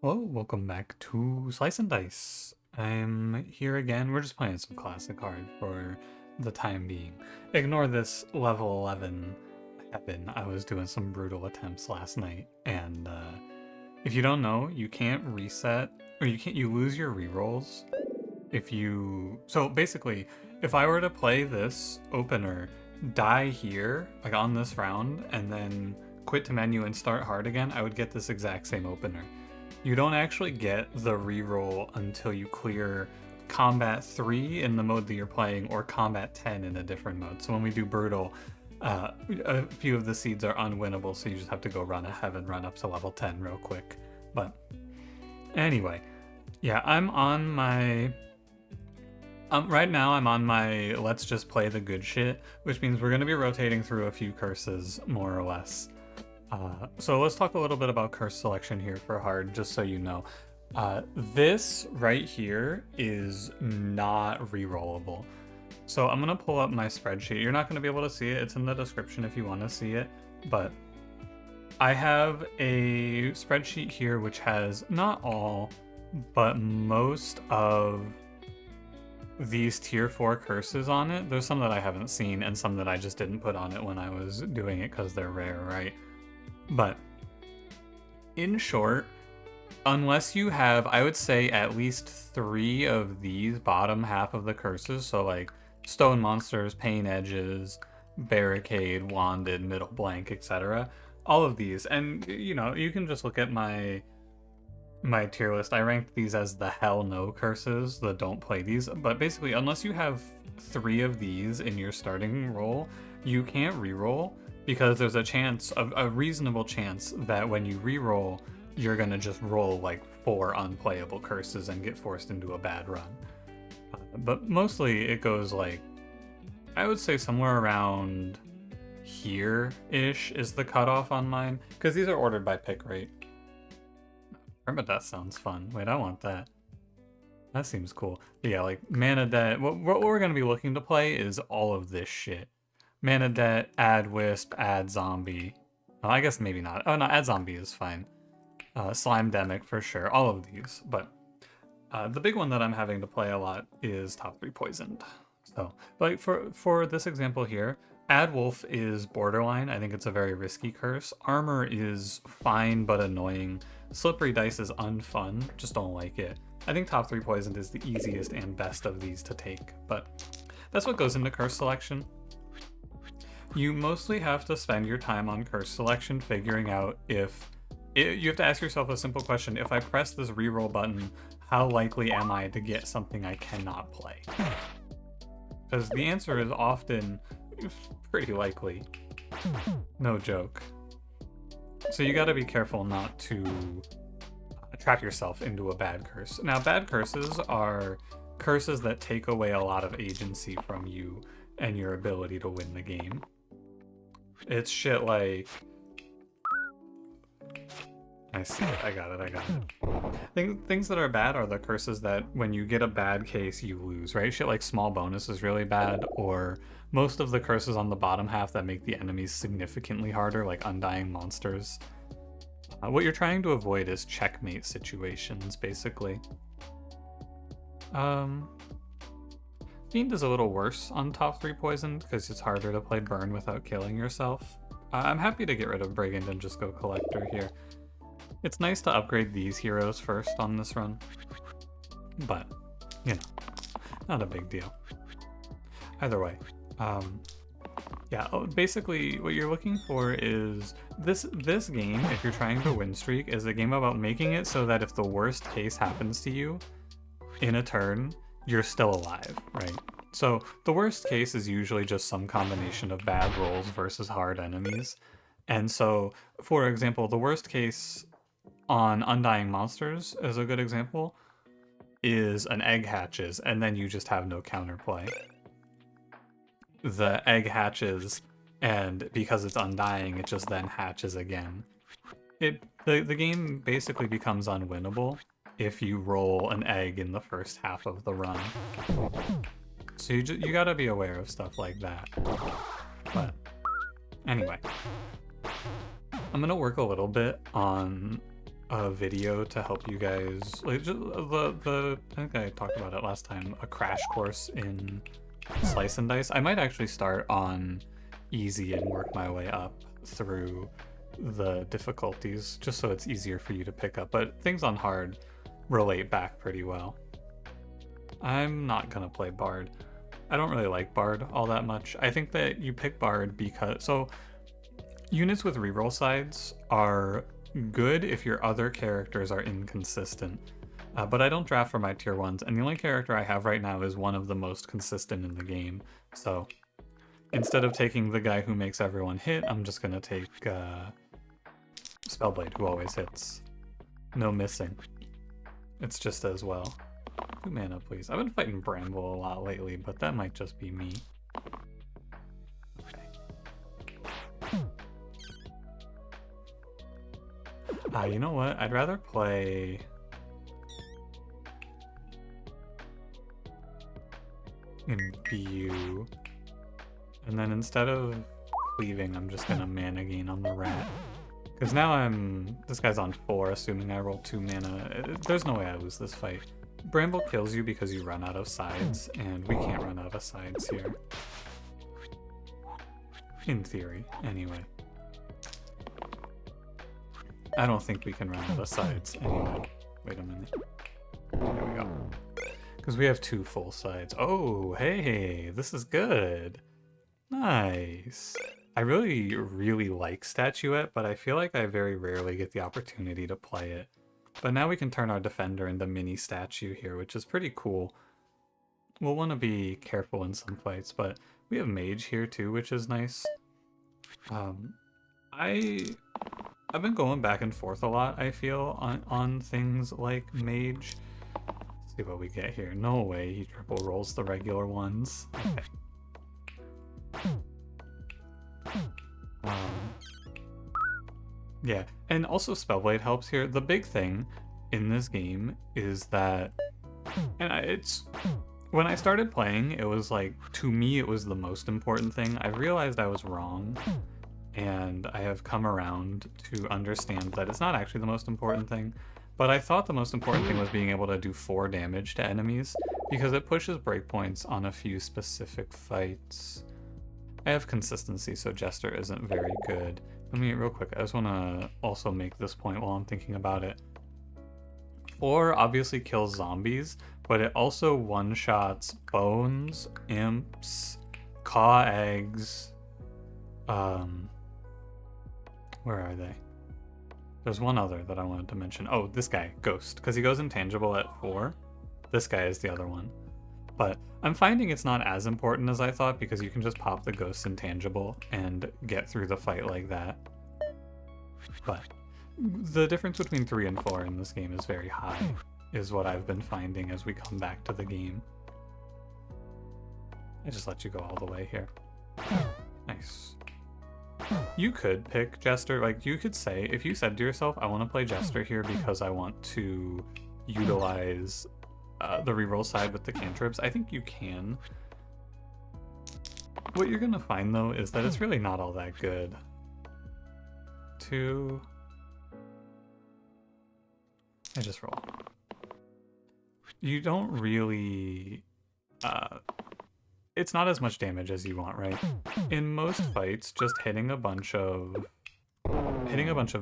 Hello, welcome back to Slice and Dice. I'm here again. We're just playing some classic card for the time being. Ignore this level 11 heaven. I was doing some brutal attempts last night, and if you don't know, you can't reset, or you lose your rerolls if you. So basically, if I were to play this opener, die here, like on this round, and then quit to menu and start hard again, I would get this exact same opener. You don't actually get the reroll until you clear combat 3 in the mode that you're playing or combat 10 in a different mode. So when we do brutal, a few of the seeds are unwinnable, so you just have to go run a heaven run up to level 10 real quick. But anyway, yeah, I'm on my right now I'm on my let's just play the good shit, which means we're going to be rotating through a few curses more or less. So let's talk a little bit about curse selection here for hard, just so you know. This right here is not rerollable. So I'm gonna pull up my spreadsheet. You're not gonna be able to see it. It's in the description if you want to see it. But I have a spreadsheet here which has not all, but most of these tier 4 curses on it. There's some that I haven't seen and some that I just didn't put on it when I was doing it because they're rare, right? But in short, unless you have, I would say, at least 3 of these bottom half of the curses, so like Stone Monsters, Pain Edges, Barricade, Wanded, Middle Blank, etc. All of these, and you know, you can just look at my tier list. I ranked these as the hell no curses, the don't play these, but basically, unless you have 3 of these in your starting roll, you can't reroll, because there's a reasonable chance that when you reroll, you're gonna just roll like 4 unplayable curses and get forced into a bad run. But mostly it goes like, I would say somewhere around here-ish is the cutoff on mine, because these are ordered by pick rate. Permadeath sounds fun. Wait, I want that. That seems cool. But yeah, like Mana Debt, what we're gonna be looking to play is all of this shit. Mana Debt, add Wisp, add Zombie. Oh, I guess maybe not. Oh no, add Zombie is fine. Slime Demic for sure. All of these. But the big one that I'm having to play a lot is Top 3 Poisoned. So, like for this example here, Add Wolf is borderline. I think it's a very risky curse. Armor is fine but annoying. Slippery Dice is unfun. Just don't like it. I think Top 3 Poisoned is the easiest and best of these to take, but that's what goes into curse selection. You mostly have to spend your time on curse selection figuring out if you have to ask yourself a simple question. If I press this reroll button, how likely am I to get something I cannot play? Because the answer is often pretty likely. No joke. So you gotta be careful not to trap yourself into a bad curse. Now, bad curses are curses that take away a lot of agency from you and your ability to win the game. It's shit like... I see it, I got it. Things that are bad are the curses that when you get a bad case, you lose, right? Shit like Small Bonus is really bad, or most of the curses on the bottom half that make the enemies significantly harder, like Undying Monsters. What you're trying to avoid is checkmate situations, basically. Fiend is a little worse on Top 3 Poisoned, because it's harder to play Burn without killing yourself. I'm happy to get rid of Brigand and just go Collector here. It's nice to upgrade these heroes first on this run, but, you know, not a big deal. Either way, yeah, basically what you're looking for is this game, if you're trying to win streak, is a game about making it so that if the worst case happens to you in a turn, you're still alive, right? So the worst case is usually just some combination of bad rolls versus hard enemies. And so, for example, the worst case on Undying Monsters, as a good example, is an egg hatches, and then you just have no counterplay. The egg hatches, and because it's undying, it just then hatches again. The game basically becomes unwinnable if you roll an egg in the first half of the run. So you gotta be aware of stuff like that. But anyway, I'm gonna work a little bit on a video to help you guys, like, just I think I talked about it last time, a crash course in Slice and Dice. I might actually start on easy and work my way up through the difficulties, just so it's easier for you to pick up, but things on hard relate back pretty well. I'm not gonna play Bard. I don't really like Bard all that much. I think that you pick Bard because, so units with reroll sides are good if your other characters are inconsistent. But I don't draft for my tier 1s, and the only character I have right now is one of the most consistent in the game. So instead of taking the guy who makes everyone hit, I'm just gonna take Spellblade, who always hits. No missing. It's just as well. 2 mana, please. I've been fighting Bramble a lot lately, but that might just be me. You know what? I'd rather play... Imbue. And then instead of cleaving, I'm just gonna mana gain on the rat. Because now this guy's on 4, assuming I roll 2 mana. There's no way I lose this fight. Bramble kills you because you run out of sides, and we can't run out of sides here. In theory, anyway. I don't think we can run out of sides anyway. Wait a minute. There we go. Because we have 2 full sides. Oh, hey, this is good. Nice. I really, really like Statuette, but I feel like I very rarely get the opportunity to play it. But now we can turn our defender into mini statue here, which is pretty cool. We'll want to be careful in some fights, but we have mage here too, which is nice. I've been going back and forth a lot, I feel, on things like mage. Let's see what we get here. No way he triple rolls the regular ones. Okay. Yeah, and also Spellblade helps here. The big thing in this game is that, and when I started playing, it was like, to me, it was the most important thing. I realized I was wrong, and I have come around to understand that it's not actually the most important thing, but I thought the most important thing was being able to do 4 damage to enemies, because it pushes breakpoints on a few specific fights. I have consistency, so Jester isn't very good. Let me, real quick, I just want to also make this point while I'm thinking about it. 4 obviously kills zombies, but it also one-shots bones, imps, caw eggs, where are they? There's one other that I wanted to mention. Oh, this guy, Ghost, because he goes intangible at 4. This guy is the other one. But I'm finding it's not as important as I thought, because you can just pop the Ghost intangible and get through the fight like that. But the difference between 3 and 4 in this game is very high, is what I've been finding as we come back to the game. I just let you go all the way here. Nice. You could pick Jester, like you could say, if you said to yourself, I want to play Jester here because I want to utilize the reroll side with the cantrips, I think you can. What you're gonna find though is that it's really not all that good. 2. I just roll. You don't really it's not as much damage as you want, right? In most fights, just hitting a bunch of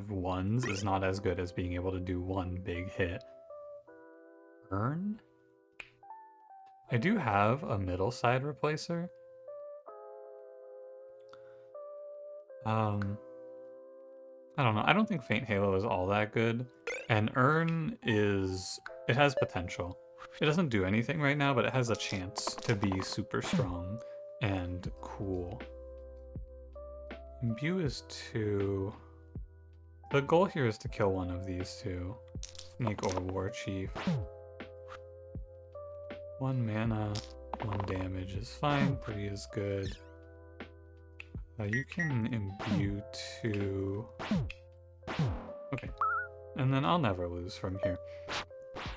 ones is not as good as being able to do one big hit. Burn? I do have a middle side replacer. I don't know. I don't think Faint Halo is all that good. And Urn it has potential. It doesn't do anything right now, but it has a chance to be super strong and cool. Imbue is 2. The goal here is to kill one of these 2. Snake or War Chief. 1 mana, 1 damage is fine. Pretty is good. You can imbue 2. Okay. And then I'll never lose from here.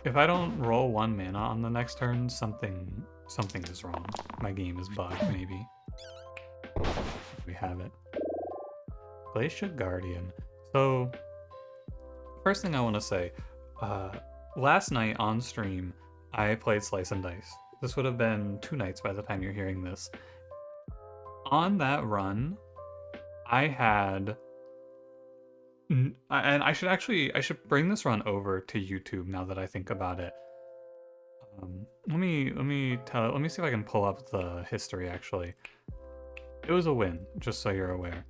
If I don't roll 1 mana on the next turn, something is wrong. My game is bugged, maybe. We have it. Glacial Guardian. So, first thing I want to say, last night on stream, I played Slice and Dice. This would have been 2 nights by the time you're hearing this. On that run, I had, and I should bring this run over to YouTube now that I think about it. Let me see if I can pull up the history actually. It was a win, just so you're aware.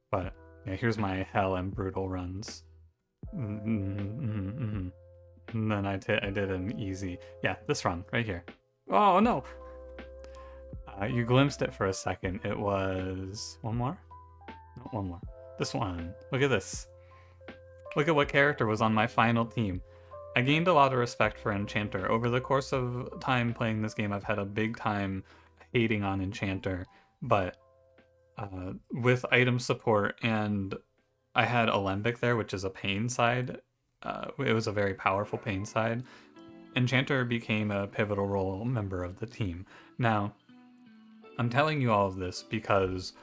But yeah, here's my hell and brutal runs. And then I did an easy, yeah, this run right here. Oh no! You glimpsed it for a second. It was one more? No, one more. This one. Look at this. Look at what character was on my final team. I gained a lot of respect for Enchanter. Over the course of time playing this game, I've had a big time hating on Enchanter, but with item support, and I had Alembic there, which is a pain side. It was a very powerful pain side. Enchanter became a pivotal role member of the team. Now, I'm telling you all of this because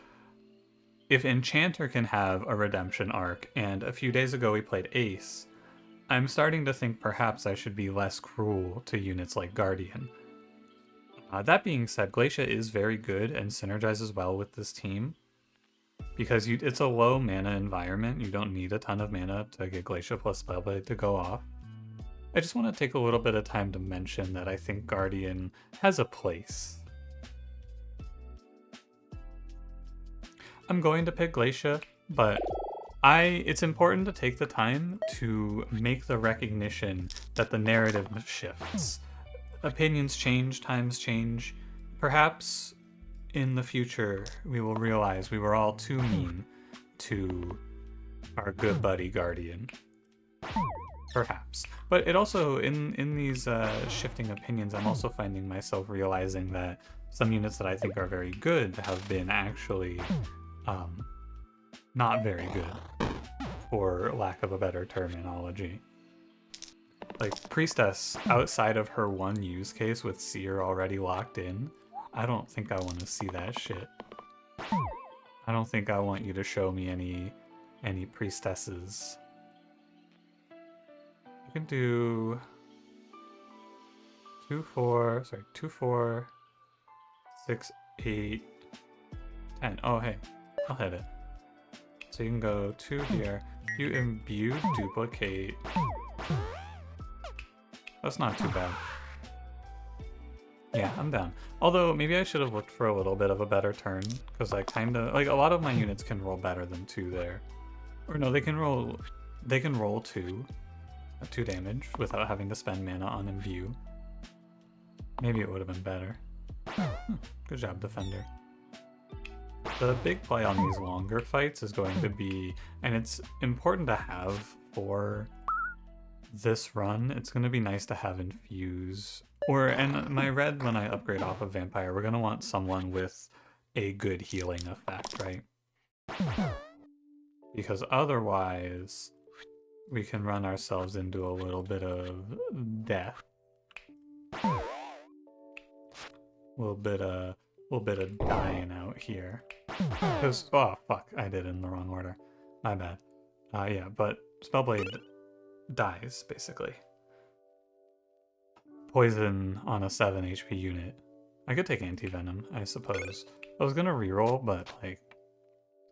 if Enchanter can have a redemption arc, and a few days ago we played Ace, I'm starting to think perhaps I should be less cruel to units like Guardian. That being said, Glacia is very good and synergizes well with this team because it's a low mana environment. You don't need a ton of mana to get Glacia plus Spellblade to go off. I just want to take a little bit of time to mention that I think Guardian has a place. I'm going to pick Glacia, but it's important to take the time to make the recognition that the narrative shifts. Opinions change, times change. Perhaps in the future we will realize we were all too mean to our good buddy Guardian. Perhaps. But it also, in these shifting opinions, I'm also finding myself realizing that some units that I think are very good have been actually not very good, for lack of a better terminology. Like, Priestess, outside of her one use case with Seer already locked in, I don't think I want to see that shit. I don't think I want you to show me any priestesses. You can do 2, 4, 6, 8, 10. Oh, hey, I'll hit it. So you can go 2 here. You imbue, duplicate. That's not too bad. Yeah, I'm down. Although, maybe I should have looked for a little bit of a better turn, because I kinda, like, a lot of my units can roll better than 2 there. Or no, they can roll 2 damage without having to spend mana on imbue. Maybe it would have been better. Good job, Defender. The big play on these longer fights is going to be, and it's important to have for this run, it's going to be nice to have Infuse. And my red, when I upgrade off of Vampire, we're going to want someone with a good healing effect, right? Because otherwise, we can run ourselves into a little bit of death. A little bit of dying out here. Because, oh fuck, I did it in the wrong order. My bad. Yeah, but Spellblade dies, basically. Poison on a 7 HP unit. I could take Anti-Venom, I suppose. I was gonna reroll, but, like,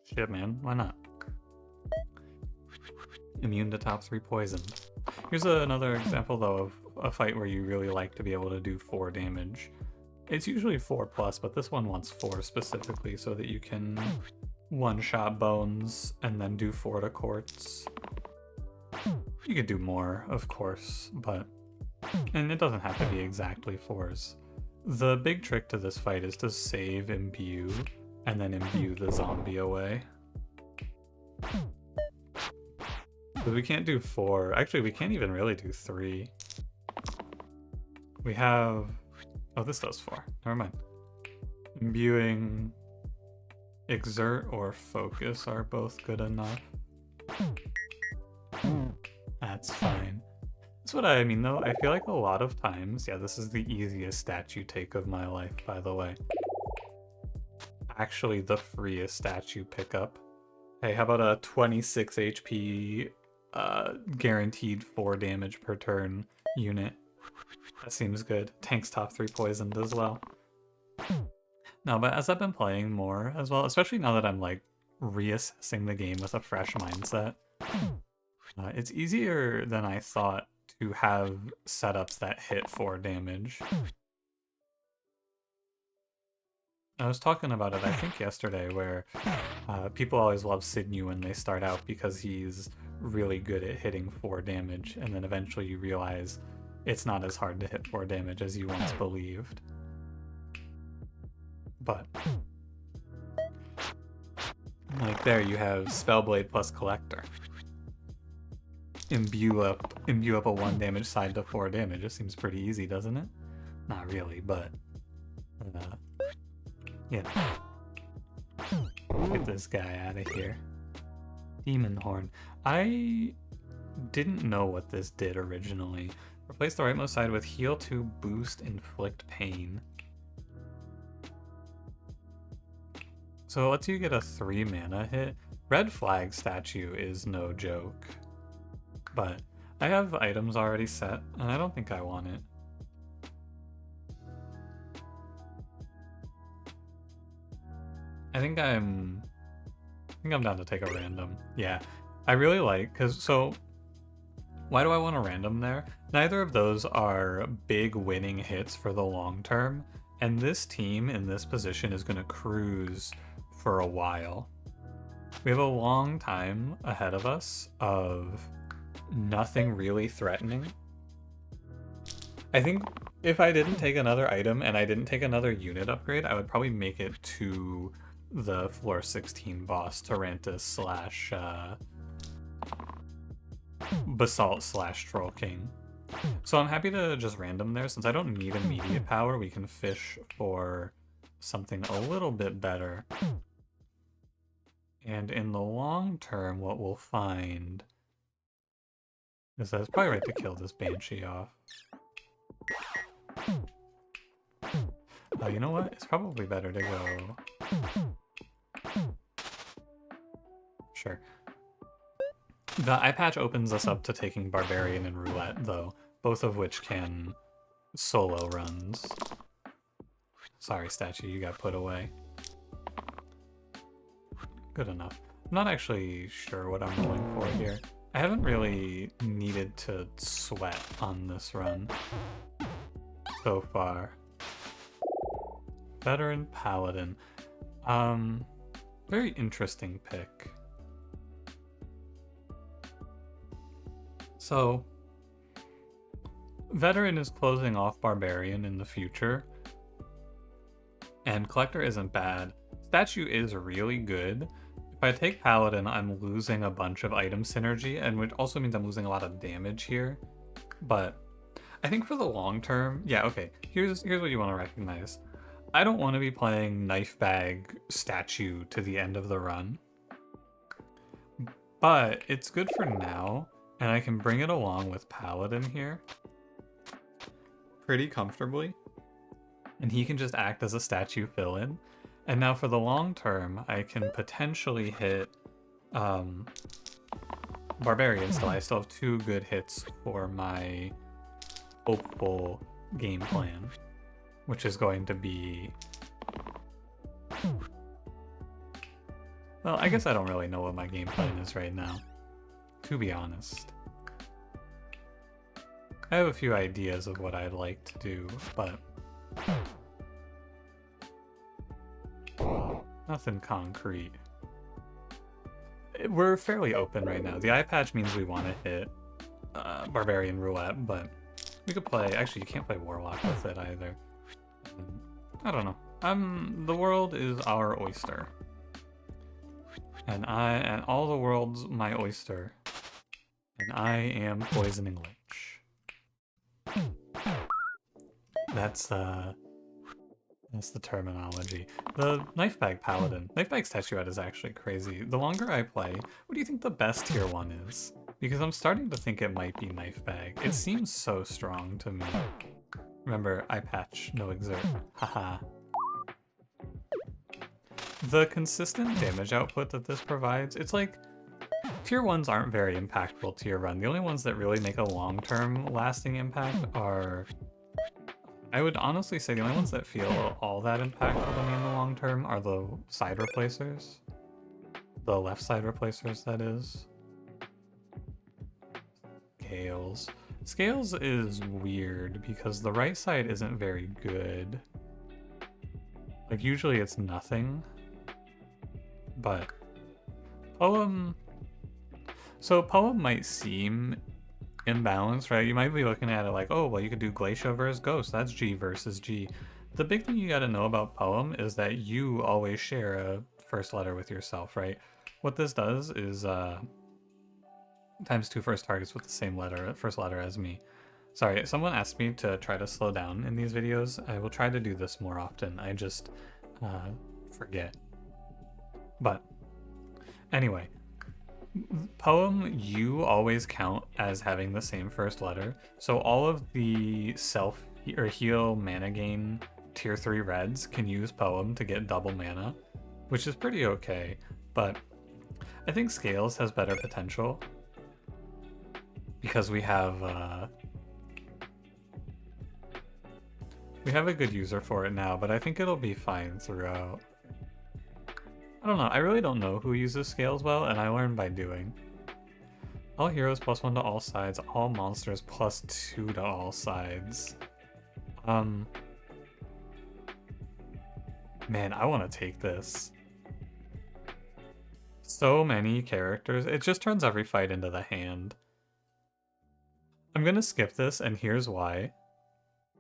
shit, man, why not? Immune to top 3 poison. Here's another example, though, of a fight where you really like to be able to do 4 damage. It's usually 4+, but this one wants 4 specifically so that you can one-shot Bones and then do 4 to Quartz. You could do more, of course, but... And it doesn't have to be exactly 4s. The big trick to this fight is to save Imbue, and then imbue the zombie away. But we can't do 4. Actually, we can't even really do 3. We have... Oh, this does 4. Never mind. Imbuing, Exert, or Focus are both good enough. That's fine. That's what I mean, though. I feel like a lot of times... Yeah, this is the easiest statue take of my life, by the way. Actually, the freest statue pickup. Hey, how about a 26 HP guaranteed 4 damage per turn unit. That seems good. Tank's top 3 poisoned as well. No, but as I've been playing more as well, especially now that I'm like reassessing the game with a fresh mindset, it's easier than I thought to have setups that hit 4 damage. I was talking about it, I think, yesterday, where people always love Sidney when they start out because he's really good at hitting 4 damage, and then eventually you realize it's not as hard to hit 4 damage as you once believed. But like there you have Spellblade plus Collector. Imbue up a 1 damage side to 4 damage. It seems pretty easy, doesn't it? Not really, but yeah. Get this guy out of here. Demon Horn. I didn't know what this did originally. Replace the rightmost side with heal 2, boost, inflict pain. So it lets you get a 3 mana hit. Red Flag statue is no joke. But I have items already set, and I don't think I want it. I think I'm down to take a random. Yeah, I really like, so why do I want a random there? Neither of those are big winning hits for the long term, and this team in this position is going to cruise for a while. We have a long time ahead of us of nothing really threatening. I think if I didn't take another item and I didn't take another unit upgrade, I would probably make it to the floor 16 boss, Tarantus slash Basalt slash Troll King. So I'm happy to just random there. Since I don't need immediate power, we can fish for something a little bit better. And in the long term, what we'll find is that it's probably right to kill this Banshee off. You know what? It's probably better to go... Sure. The eye patch opens us up to taking Barbarian and Roulette, though, both of which can solo runs. Sorry, statue, you got put away. Good enough. I'm not actually sure what I'm going for here. I haven't really needed to sweat on this run so far. Veteran Paladin. Very interesting pick. So, Veteran is closing off Barbarian in the future, and Collector isn't bad. Statue is really good. If I take Paladin, I'm losing a bunch of item synergy, and which also means I'm losing a lot of damage here. But I think for the long term, yeah, okay, here's what you want to recognize. I don't want to be playing Knife Bag Statue to the end of the run, but it's good for now, and I can bring it along with Paladin here pretty comfortably, and he can just act as a statue fill-in. And now for the long term, I can potentially hit Barbarian still. I still have 2 good hits for my hopeful game plan, which is going to be... Well, I guess I don't really know what my game plan is right now, to be honest. I have a few ideas of what I'd like to do, but... nothing concrete. We're fairly open right now. The eye patch means we want to hit Barbarian Roulette, but we could play... Actually, you can't play Warlock with it either. I don't know. The world is our oyster. And all the world's my oyster. And I am Poisoning Lich. That's the terminology. The Knife Bag Paladin. Knife Bag Statuette is actually crazy. The longer I play, what do you think the best tier 1 is? Because I'm starting to think it might be Knife Bag. It seems so strong to me. Remember, eye patch, no exert. Haha. The consistent damage output that this provides, it's like Tier 1s aren't very impactful to your run. The only ones that really make a long-term lasting impact are... I would honestly say the only ones that feel all that impactful to me in the long term are the side replacers. The left side replacers, that is. Scales. Scales is weird because the right side isn't very good. Like, usually it's nothing. But Poem... So Poem might seem imbalanced, right? You might be looking at it like, oh, well, you could do Glacia versus Ghost. That's G versus G. The big thing you gotta know about Poem is that you always share a first letter with yourself, right? What this does is times 2 first targets with the same first letter as me. Sorry, someone asked me to try to slow down in these videos. I will try to do this more often. I just forget. But anyway, Poem, you always count as having the same first letter. So all of the self or heal mana gain tier 3 reds can use Poem to get double mana, which is pretty okay. But I think Scales has better potential because we have a good user for it now, but I think it'll be fine throughout. I don't know, I really don't know who uses Scales well, and I learned by doing. All heroes +1 to all sides, all monsters +2 to all sides. Man, I want to take this. So many characters, it just turns every fight into the hand. I'm gonna skip this, and here's why.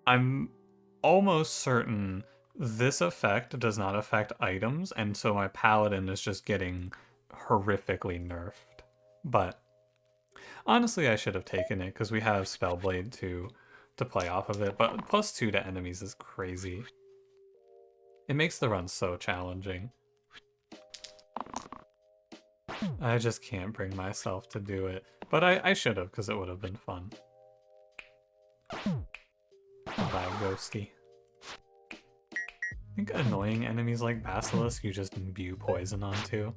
I'm almost certain this effect does not affect items, and so my paladin is just getting horrifically nerfed. But honestly, I should have taken it because we have Spellblade to play off of it, but +2 to enemies is crazy. It makes the run so challenging. I just can't bring myself to do it, but I should have because it would have been fun. Bye, Ghosty. I think annoying enemies like Basilisk you just imbue poison onto.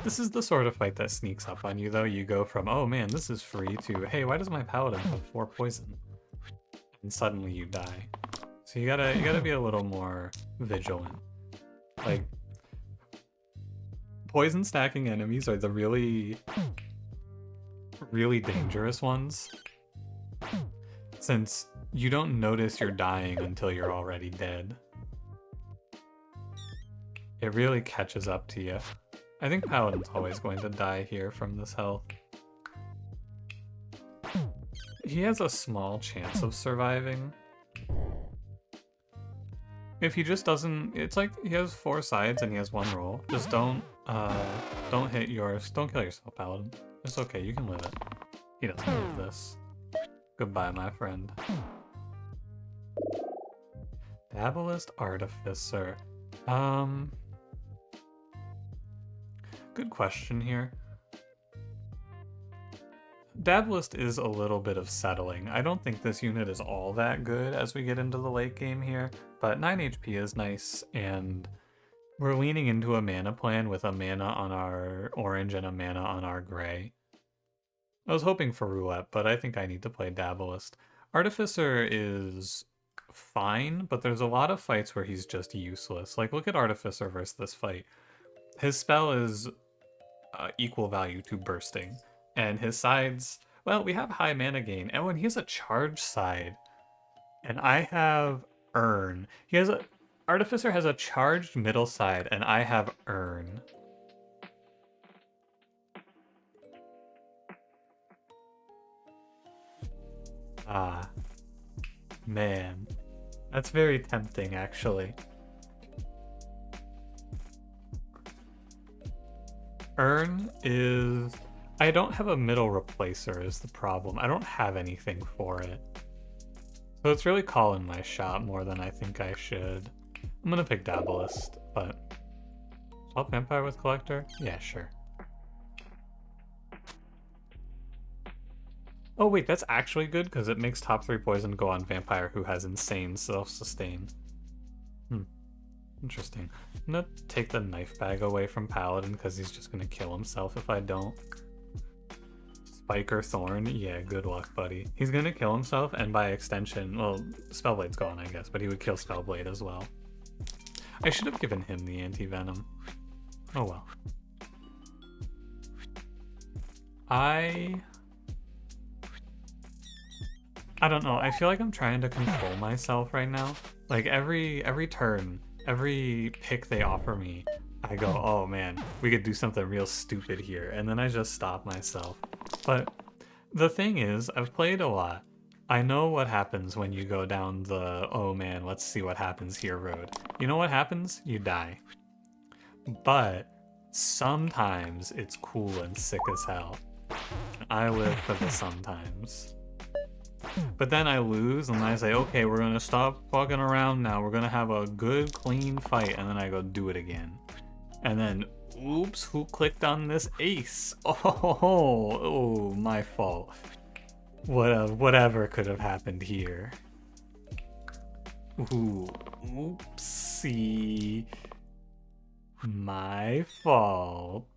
This is the sort of fight that sneaks up on you though. You go from, oh man, this is free, to, hey, why does my paladin have 4 poison? And suddenly you die. So you gotta be a little more vigilant. Like, poison stacking enemies are the really dangerous ones, since you don't notice you're dying until you're already dead. It really catches up to you. I think Paladin's always going to die here from this health. He has a small chance of surviving. If he just doesn't, it's like he has 4 sides and he has 1 roll. Just don't hit yours. Don't kill yourself, Paladin. It's okay, you can live it. He doesn't live this. Goodbye, my friend. Dabalist Artificer. Good question here. Dabalist is a little bit of settling. I don't think this unit is all that good as we get into the late game here, but 9 HP is nice, and we're leaning into a mana plan with a mana on our orange and a mana on our gray. I was hoping for Roulette, but I think I need to play Dabalist. Artificer is fine, but there's a lot of fights where he's just useless. Like, look at Artificer versus this fight. His spell is equal value to bursting, and his sides, well, we have high mana gain, and when he has a charge side, and I have Earn, Artificer has a charged middle side, and I have Earn. Ah, man, that's very tempting, actually. Earn is... I don't have a middle replacer is the problem. I don't have anything for it. So it's really calling my shot more than I think I should. I'm gonna pick Dabalist, but... Swap Vampire with Collector? Yeah, sure. Oh wait, that's actually good because it makes top 3 poison go on Vampire who has insane self-sustain. Interesting. I'm gonna take the knife bag away from Paladin because he's just gonna kill himself if I don't. Spike or Thorn? Yeah, good luck, buddy. He's gonna kill himself, and by extension, well, Spellblade's gone, I guess, but he would kill Spellblade as well. I should have given him the anti-venom. Oh well. I don't know. I feel like I'm trying to control myself right now. Like every turn, every pick they offer me, I go, oh man, we could do something real stupid here. And then I just stop myself. But the thing is, I've played a lot. I know what happens when you go down the, oh man, let's see what happens here road. You know what happens? You die. But sometimes it's cool and sick as hell. I live for the sometimes. But then I lose, and I say, okay, we're gonna stop fucking around now. We're gonna have a good, clean fight, and then I go do it again. And then, oops, who clicked on this ace? Oh, my fault. Whatever could have happened here. Ooh, oopsie. My fault.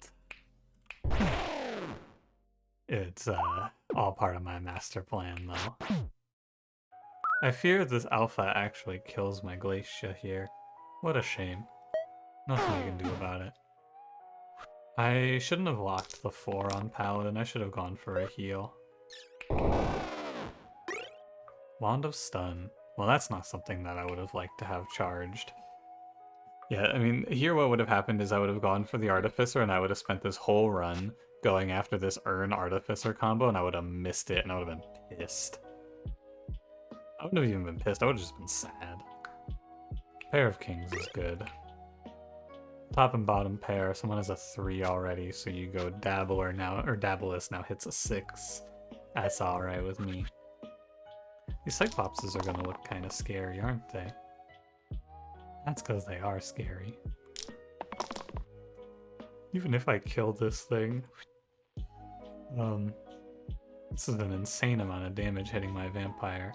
It's all part of my master plan, though. I fear this alpha actually kills my Glacia here. What a shame. Nothing I can do about it. I shouldn't have locked the 4 on Paladin. I should have gone for a heal. Wand of Stun. Well, that's not something that I would have liked to have charged. Yeah, I mean, here what would have happened is I would have gone for the Artificer, and I would have spent this whole run going after this Urn Artificer combo, and I would have missed it, and I would have been pissed. I wouldn't have even been pissed, I would have just been sad. Pair of Kings is good. Top and bottom pair, someone has a 3 already, so you go Dabbler now, or Dabbleless now hits a 6. That's alright with me. These Cyclopses are gonna look kinda scary, aren't they? That's because they are scary. Even if I kill this thing, this is an insane amount of damage hitting my vampire.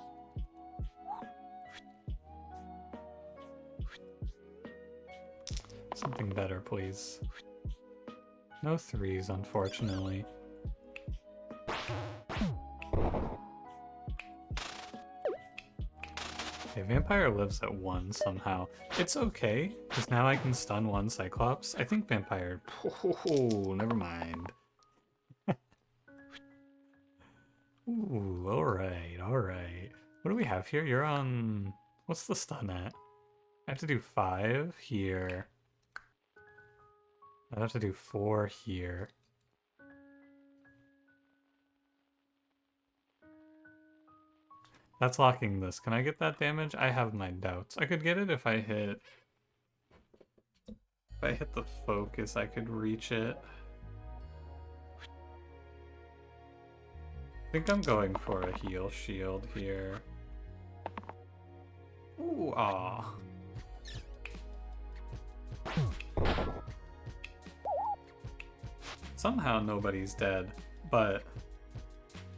Something better, please. No 3s, unfortunately. Okay, Vampire lives at 1 somehow. It's okay, because now I can stun 1 Cyclops. I think Vampire... Oh, never mind. Ooh, alright, alright. What do we have here? You're on... What's the stun at? I have to do 5 here. I have to do 4 here. That's locking this. Can I get that damage? I have my doubts. I could get it if I hit... If I hit the focus, I could reach it. I think I'm going for a heal shield here. Ooh, aw. Somehow nobody's dead, but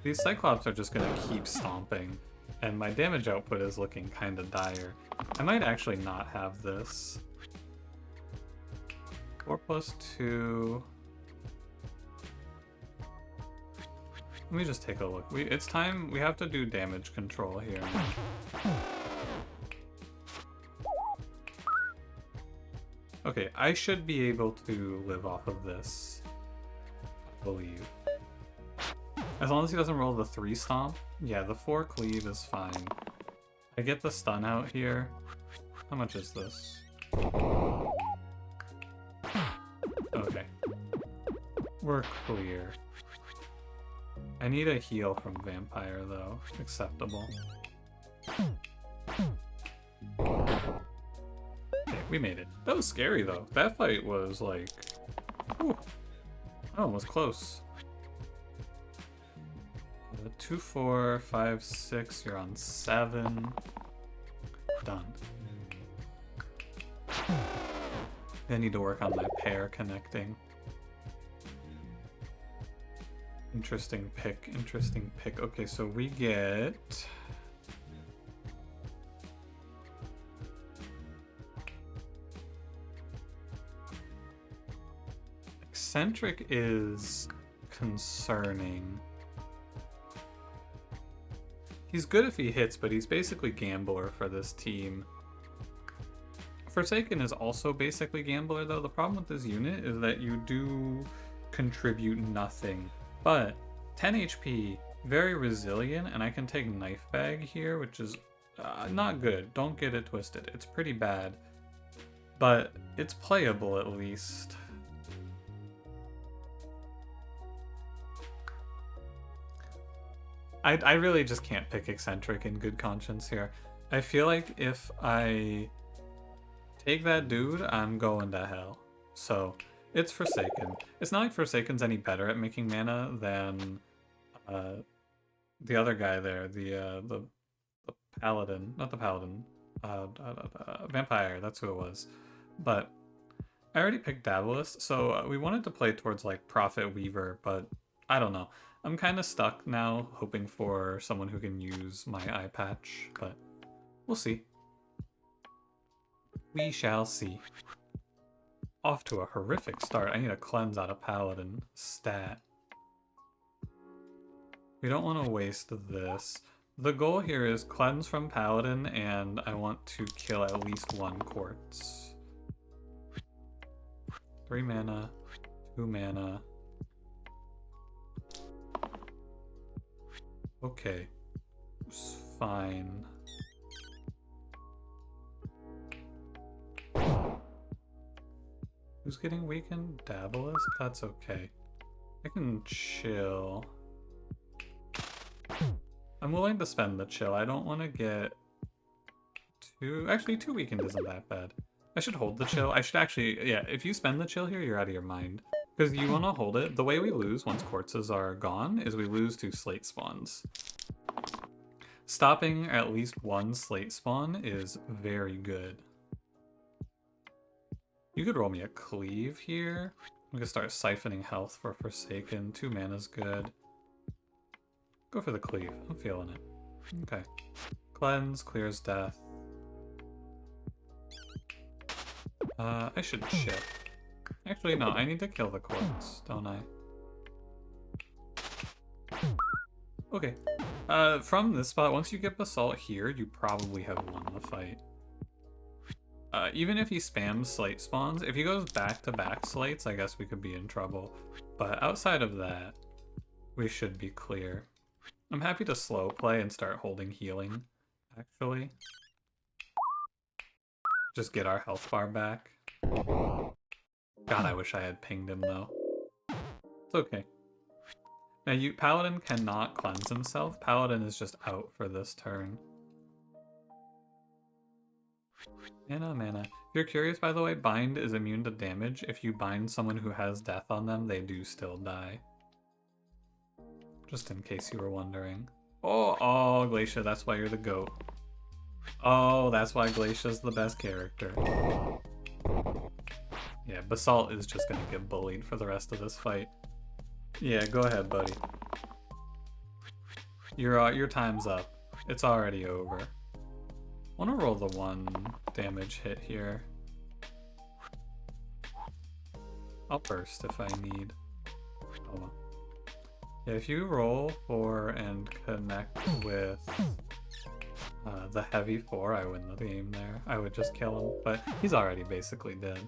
these Cyclops are just gonna keep stomping, and my damage output is looking kinda dire. I might actually not have this. 4+2... Let me just take a look. It's time, we have to do damage control here. Okay, I should be able to live off of this, I believe. As long as he doesn't roll the 3 stomp. Yeah, the 4 cleave is fine. I get the stun out here. How much is this? Okay. We're clear. I need a heal from Vampire, though. Acceptable. Okay, we made it. That was scary, though. That fight was, like... Whew. Oh, it was close. 2, 4, 5, 6. You're on 7. Done. I need to work on my pair connecting. Interesting pick, interesting pick. Okay, so we get... Eccentric is concerning. He's good if he hits, but he's basically Gambler for this team. Forsaken is also basically Gambler, though. The problem with this unit is that you do contribute nothing. But 10 HP, very resilient, and I can take Knife Bag here, which is not good. Don't get it twisted. It's pretty bad. But it's playable, at least. I really just can't pick Eccentric in good conscience here. I feel like if I take that dude, I'm going to hell. So, it's Forsaken. It's not like Forsaken's any better at making mana than the other guy there, the Paladin. Not the Paladin. Vampire, that's who it was. But I already picked Dabalist, so we wanted to play towards like Prophet Weaver, but I don't know. I'm kind of stuck now, hoping for someone who can use my eye patch, but we'll see. We shall see. Off to a horrific start. I need a cleanse out of Paladin stat. We don't want to waste this. The goal here is cleanse from Paladin, and I want to kill at least one Quartz. 3 mana, 2 mana. Okay, it's fine. Who's getting weakened? Dabalist? That's okay. I can chill. I'm willing to spend the chill. I don't want to get too... Actually, 2 weakened isn't that bad. I should hold the chill. I should actually... Yeah, if you spend the chill here, you're out of your mind. Because you want to hold it. The way we lose once Quartzes are gone is we lose 2 slate spawns. Stopping at least 1 slate spawn is very good. You could roll me a Cleave here. We could start siphoning health for Forsaken. 2 mana's good. Go for the Cleave. I'm feeling it. Okay. Cleanse, clears death. I should chip. Actually, no, I need to kill the Quartz, don't I? Okay. From this spot, once you get Basalt here, you probably have won the fight. Even if he spams slate spawns, if he goes back-to-back slates, I guess we could be in trouble. But outside of that, we should be clear. I'm happy to slow play and start holding healing, actually. Just get our health bar back. God, I wish I had pinged him, though. It's okay. Now, Paladin cannot cleanse himself. Paladin is just out for this turn. Mana. If you're curious, by the way, Bind is immune to damage. If you bind someone who has death on them, they do still die. Just in case you were wondering. Oh, Glacia, that's why you're the GOAT. Oh, that's why Glacia's the best character. Yeah, Basalt is just gonna get bullied for the rest of this fight. Yeah, go ahead, buddy. Your time's up. It's already over. I want to roll the 1 damage hit here. I'll burst if I need. Oh well. Yeah, if you roll 4 and connect with the heavy 4, I win the game there. I would just kill him, but he's already basically dead.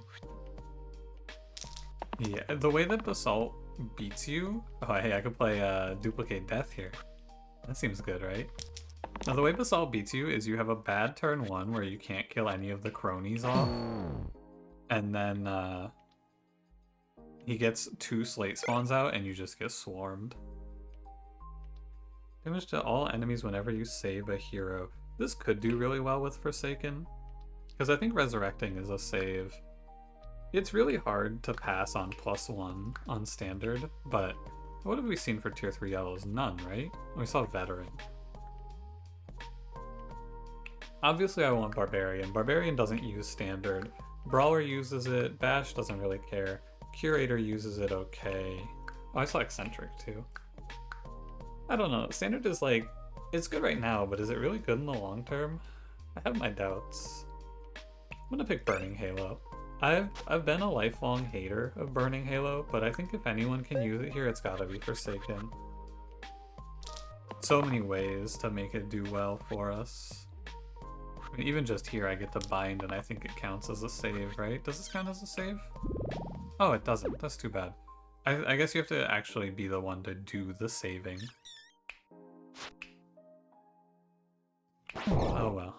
Yeah, the way that Basalt beats you... Oh, hey, I could play Duplicate Death here. That seems good, right? Now, the way Basalt beats you is you have a bad turn 1 where you can't kill any of the cronies off. And then he gets 2 slate spawns out and you just get swarmed. Damage to all enemies whenever you save a hero. This could do really well with Forsaken, because I think Resurrecting is a save. It's really hard to pass on +1 on Standard, but what have we seen for tier 3 yellows? None, right? We saw Veteran. Obviously I want Barbarian. Barbarian doesn't use Standard. Brawler uses it, Bash doesn't really care. Curator uses it okay. Oh, I saw Eccentric too. I don't know, Standard is like, it's good right now, but is it really good in the long term? I have my doubts. I'm gonna pick Burning Halo. I've been a lifelong hater of Burning Halo, but I think if anyone can use it here, it's gotta be Forsaken. So many ways to make it do well for us. I mean, even just here, I get to bind, and I think it counts as a save, right? Does this count as a save? Oh, it doesn't. That's too bad. I guess you have to actually be the one to do the saving. Oh well.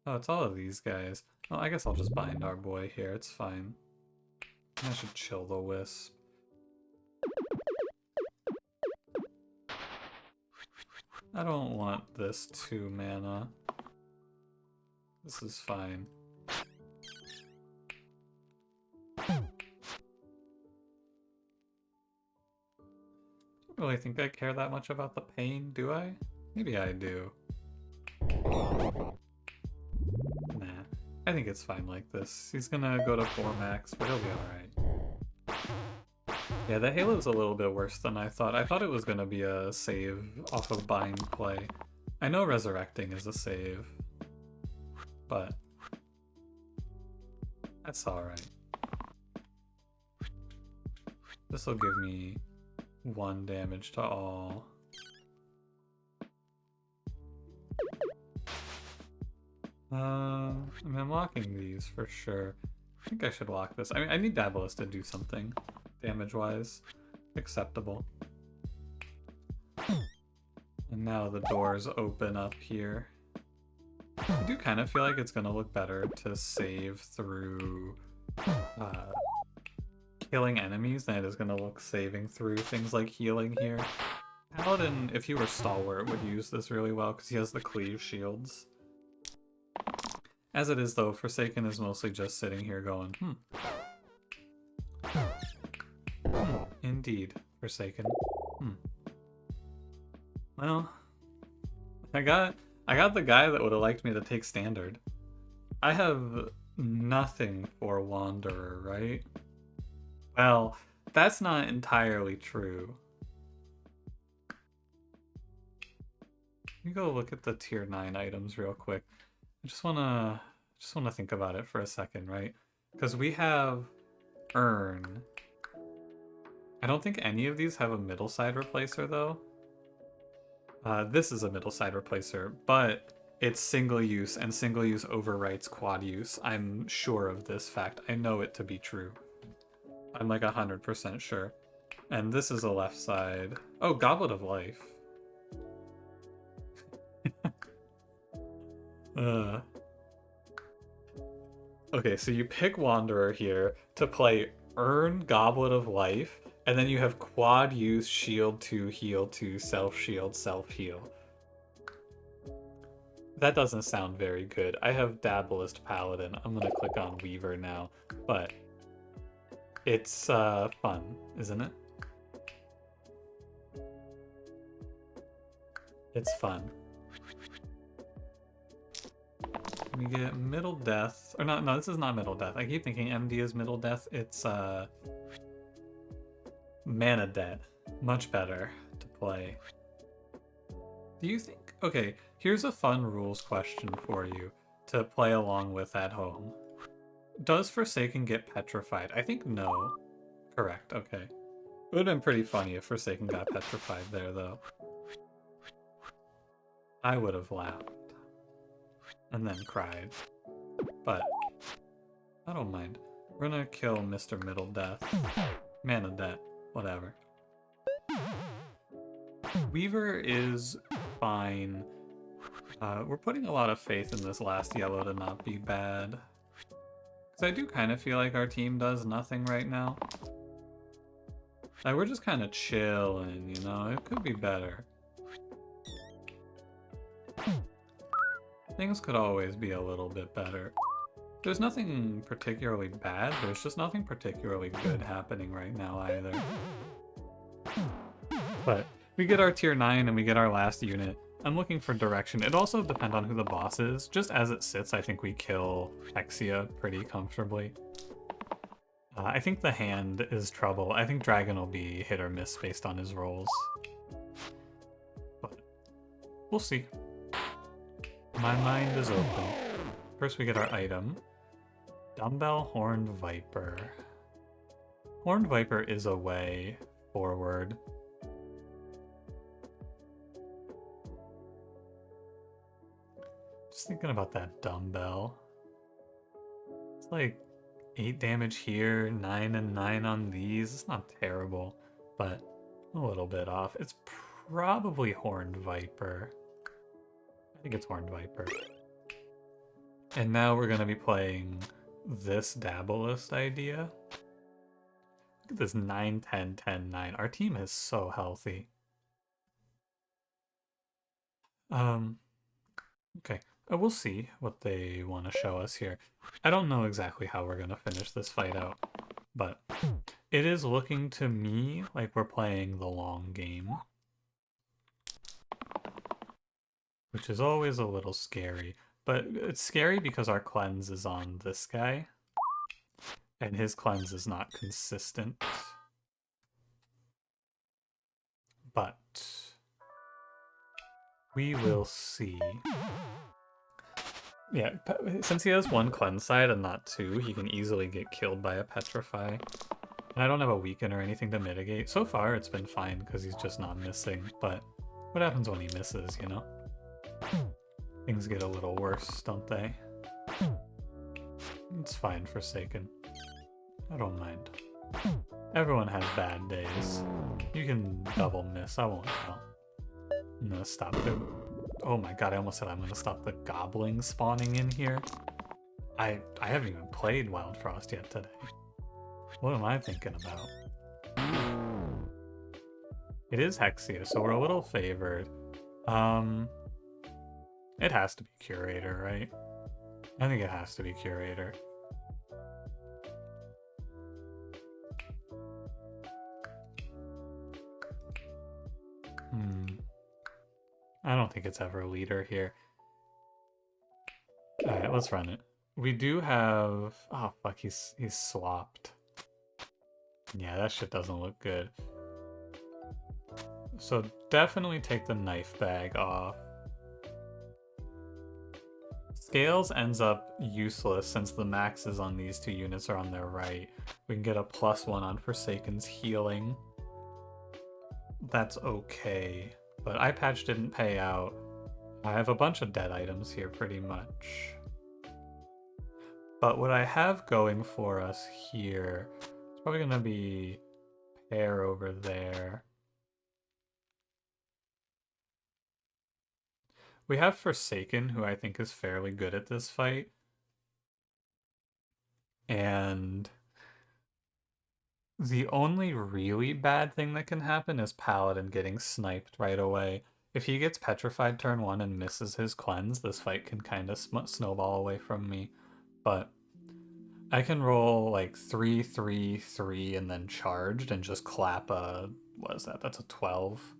Oh, it's all of these guys. Well, I guess I'll just bind our boy here. It's fine. I should chill the wisp. I don't want this 2 mana. This is fine. I don't really think I care that much about the pain, do I? Maybe I do. Nah, I think it's fine like this. He's gonna go to 4 max, but he'll be alright. Yeah, the Halo's a little bit worse than I thought. I thought it was gonna be a save off of bind play. I know resurrecting is a save, but that's alright. This'll give me 1 damage to all. I'm locking these for sure. I think I should lock this. I mean, I need Daedalus to do something damage-wise acceptable. And now the doors open up here. I do kind of feel like it's gonna look better to save through killing enemies than it is gonna look saving through things like healing here. Paladin, if he were Stalwart, would use this really well because he has the cleave shields. As it is though, Forsaken is mostly just sitting here going, indeed, Forsaken. Well, I got the guy that would have liked me to take Standard. I have nothing for Wanderer, right? Well, that's not entirely true. Let me go look at the tier 9 items real quick. I just wanna think about it for a second, right? Because we have Urn. I don't think any of these have a middle side replacer though. This is a middle side replacer, but it's single use, and single use overwrites quad use. I'm sure of this fact. I know it to be true. I'm like 100% sure. And this is a left side. Oh, Goblet of Life. Okay, so you pick Wanderer here to play Urn Goblet of Life, and then you have quad use, shield 2, heal 2, self-shield, self-heal. That doesn't sound very good. I have Daedalus Paladin. I'm gonna click on Weaver now, but it's fun, isn't it? It's fun. We get Middle Death, or not, no, this is not Middle Death. I keep thinking MD is Middle Death. It's Mana Debt. Much better to play. Do you think, okay, here's a fun rules question for you to play along with at home. Does Forsaken get petrified? I think no. Correct, okay. It would have been pretty funny if Forsaken got petrified there though. I would have laughed. And then cried. But I don't mind. We're gonna kill Mr. Middle Death. Mana Debt. Whatever. Weaver is fine. We're putting a lot of faith in this last yellow to not be bad. Because I do kind of feel like our team does nothing right now. Like, we're just kind of chilling, you know? It could be better. Things could always be a little bit better. There's nothing particularly bad, there's just nothing particularly good happening right now either. But we get our tier 9 and we get our last unit. I'm looking for direction. It also depends on who the boss is. Just as it sits, I think we kill Hexia pretty comfortably. I think the hand is trouble. I think Dragon will be hit or miss based on his rolls. But we'll see. My mind is open. First we get our item. Dumbbell Horned Viper. Horned Viper is a way forward. Just thinking about that dumbbell. It's like 8 damage here, 9 and 9 on these. It's not terrible, but a little bit off. It's probably Horned Viper. I think it's Horned Viper. And now we're going to be playing this Dabalist idea. Look at this 9, 10, 10, 9. Our team is so healthy. Okay. We'll see what they want to show us here. I don't know exactly how we're going to finish this fight out, but it is looking to me like we're playing the long game, which is always a little scary. But it's scary because our cleanse is on this guy, and his cleanse is not consistent. But we will see. Yeah, since he has 1 cleanse side and not 2, he can easily get killed by a Petrify. And I don't have a weaken or anything to mitigate. So far, it's been fine because he's just not missing. But what happens when he misses, you know? Things get a little worse, don't they? It's fine, Forsaken. I don't mind. Everyone has bad days. You can double miss, I won't tell. I'm gonna stop the... Oh my god, I almost said I'm gonna stop the goblins spawning in here. I haven't even played Wild Frost yet today. What am I thinking about? It is Hexia, so we're a little favored. It has to be Curator, right? I think it has to be Curator. I don't think it's ever a leader here. Alright, let's run it. We do have... Oh, fuck, he's swapped. Yeah, that shit doesn't look good. So definitely take the knife bag off. Scales ends up useless since the maxes on these 2 units are on their right. We can get a +1 on Forsaken's healing. That's okay. But eye patch didn't pay out. I have a bunch of dead items here pretty much. But what I have going for us here is probably going to be Pear over there. We have Forsaken, who I think is fairly good at this fight. And the only really bad thing that can happen is Paladin getting sniped right away. If he gets petrified turn 1 and misses his cleanse, this fight can kind of snowball away from me. But I can roll like 3, 3, 3, and then charged and just clap a... What is that? That's a 12.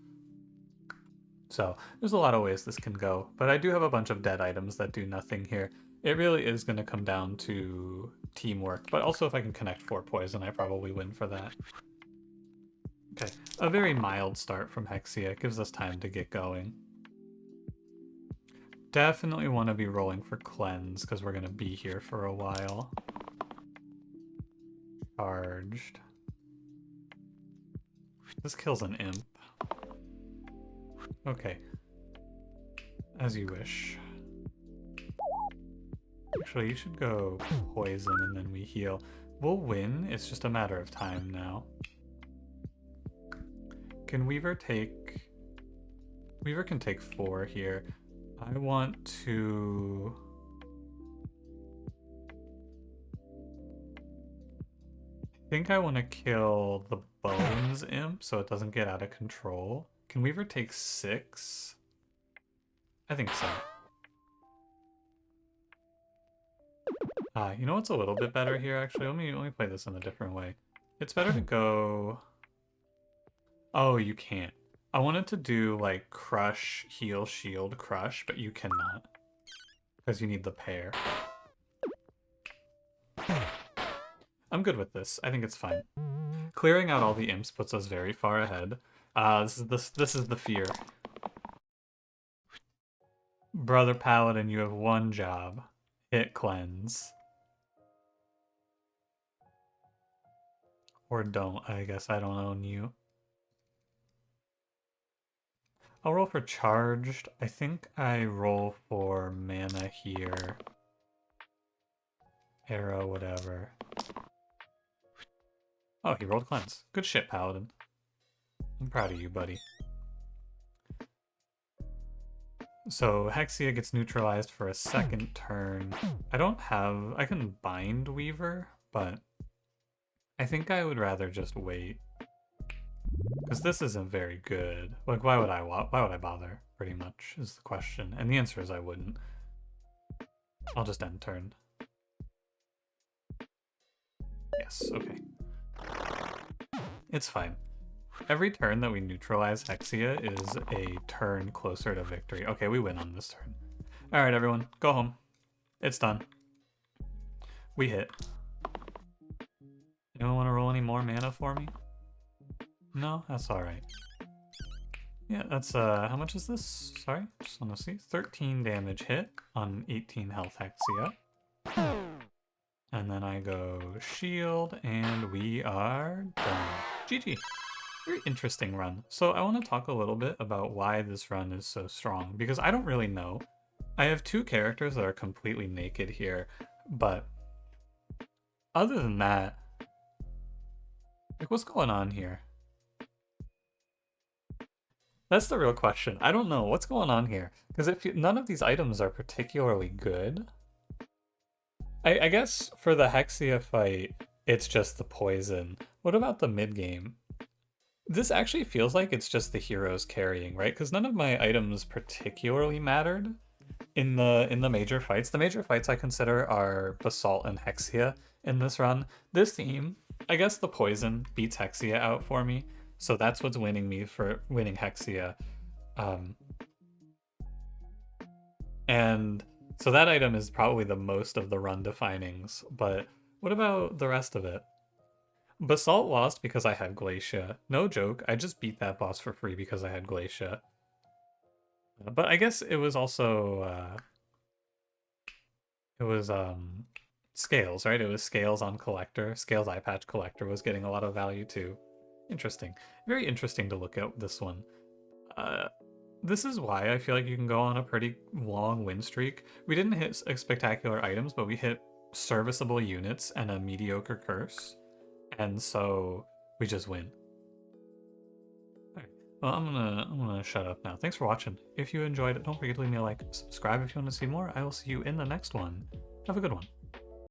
So there's a lot of ways this can go. But I do have a bunch of dead items that do nothing here. It really is going to come down to teamwork. But also if I can connect 4 poison, I probably win for that. Okay, a very mild start from Hexia. It gives us time to get going. Definitely want to be rolling for cleanse because we're going to be here for a while. Charged. This kills an imp. Okay. As you wish. Actually, you should go poison and then we heal. We'll win, it's just a matter of time now. Can Weaver take... Weaver can take 4 here. I want to... I think I want to kill the Bones Imp so it doesn't get out of control. Can Weaver take 6? I think so. You know what's a little bit better here, actually? Let me play this in a different way. It's better to go... Oh, you can't. I wanted to do, like, crush, heal, shield, crush, but you cannot. Because you need the pair. I'm good with this. I think it's fine. Clearing out all the imps puts us very far ahead. This is the fear. Brother Paladin, you have one job. Hit cleanse. Or don't, I guess I don't own you. I'll roll for charged. I think I roll for mana here. Arrow, whatever. Oh, he rolled cleanse. Good shit, Paladin. I'm proud of you, buddy. So Hexia gets neutralized for a second turn. I can bind Weaver, but I think I would rather just wait. Because this isn't very good. Like, why would I bother, pretty much, is the question. And the answer is I wouldn't. I'll just end turn. Yes, okay. It's fine. Every turn that we neutralize Hexia is a turn closer to victory. Okay, we win on this turn. Alright, everyone, go home. It's done. We hit. Anyone want to roll any more mana for me? No? That's alright. Yeah, that's, how much is this? Sorry, just want to see. 13 damage hit on 18 health Hexia. And then I go shield, and we are done. GG. Very interesting run. So I want to talk a little bit about why this run is so strong, because I don't really know. I have two characters that are completely naked here, but other than that, like, what's going on here? That's the real question. I don't know what's going on here, because none of these items are particularly good. I guess for the Hexia fight, it's just the poison. What about the mid game? This actually feels like it's just the heroes carrying, right? Because none of my items particularly mattered in the major fights. The major fights I consider are Basalt and Hexia in this run. This team, I guess the poison beats Hexia out for me, so that's what's winning me for winning Hexia. And so that item is probably the most of the run definings, but what about the rest of it? Basalt lost because I had Glacia. No joke, I just beat that boss for free because I had Glacia. But I guess it was also, Scales, right? It was Scales on Collector. Scales Eye Patch Collector was getting a lot of value too. Interesting. Very interesting to look at this one. This is why I feel like you can go on a pretty long win streak. We didn't hit spectacular items, but we hit serviceable units and a mediocre curse. And so we just win. Alright. Well, I'm gonna shut up now. Thanks for watching. If you enjoyed it, don't forget to leave me a like, subscribe if you want to see more. I will see you in the next one. Have a good one.